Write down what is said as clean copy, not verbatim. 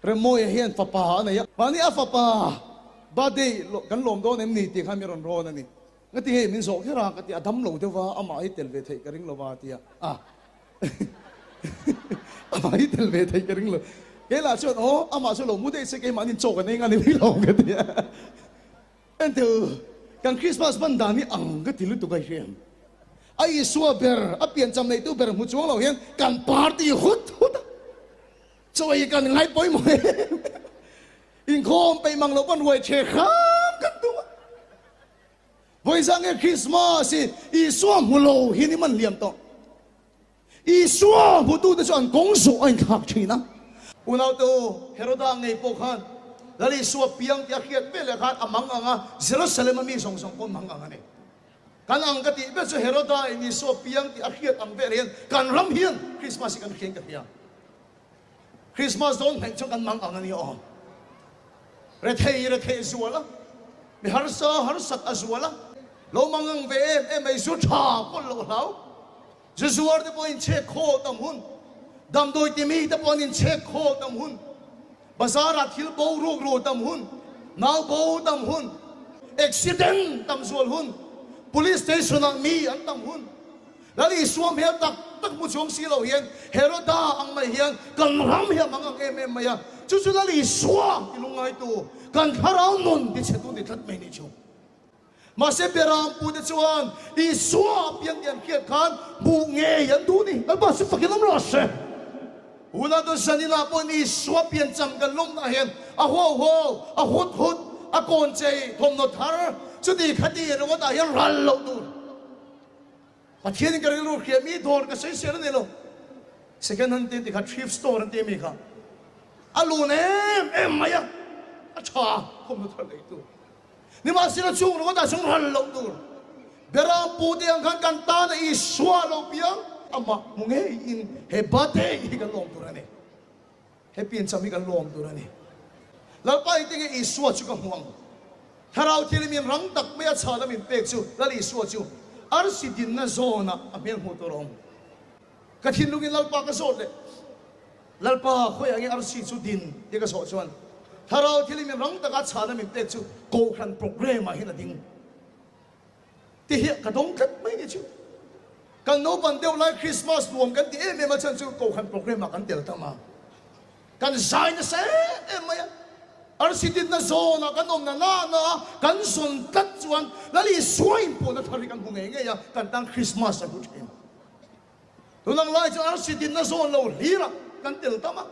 remoy hian fapa na ya mani a fapa bade kan lom do nem ni ti khamiron ro na ni ngati he min so khira ka ti adam lo de wa ama hi tel ve thei karing lo wa ti a ama hi tel ve thei karing lo ke la chu o ama chu lo mu de se ke manin cho kan nga ni mi lo ka ti and kan Christmas ban da ni ang ka ti lu tu ka hian ai suwa ber a pian cham nei tu ber mu chuang lo hian kan party hut cho ai kan ngai poi mo in khom pe mang lo ban hoi che kham kan tu voi sang e Christmas i suwa mu lo hi ni man liam to i suwa mu tu de chuan kong su ai khak thina unau tu heroda ngai po khan lali suwa piang tia khiat pe le khan amang anga Jerusalem mi song song kon mang anga ne kan ang kati be so heroda ni suwa piang tia khiat ang be rian kan ram hian Christmas kan kheng ka hian Christmas don heng chung kan mang anga ni o re thei zuala mi har sat azwala lo mangang ve em ai su tha ko lo lau zuar de point che kho tam hun dam doi ti mi te pon in che kho tam hun bazar a thil bo ro tam hun nau bo tam hun accident tam zual hun police station ang mi an tam hun lali suam he tak mu chong si lo hian heroda ang mai hian kan ram hian mangang em maya chu lali suam ilungai tu kan kharau non di che tu ni that mai ni chu ma se beram pu de chuan i suam piang yan khiat khan bu nge yan tu ni al ba se fakilam lo se una do sanila pon i suam pian cham kan lom na hian a hut a kon che thom no thar chu di khati ro ta hian ral lo tu mà thiên cái lô kia mi thor cái xây xây này lo second hand thì cái thrift store thì mi cả alo em mày à cha không được thật đấy tu nhưng mà xin là chung nó có ta chung hẳn lâu tu bera pu thì anh kan ta này iswa lâu piang ama mung he in he bate cái lom tu này he pin chami cái lom tu này lâupai thì cái iswa chu cái huang tharau thì mình răng đặc mấy cha đó mình bek chu là iswa chu arsidin na zona amel motorom kathin lungin lalpa ka sot le lalpa khoi angi arsi chu din te ka so chuan tharau thili mi rang taka chana mi tek chu ko khan program a hin ading ti hi ka dong kat mai ni chu kan no ban deu lai Christmas nuam kan ti em ma chan chu ko khan program a kan tel tama kan sai na se em maya arsidin na zona kan om na kan son tat chuan lali suain po na thari kan bunge nge ya kan tang Christmas a gut em tunang lai chu arsidin na zona lo lira kan tel tama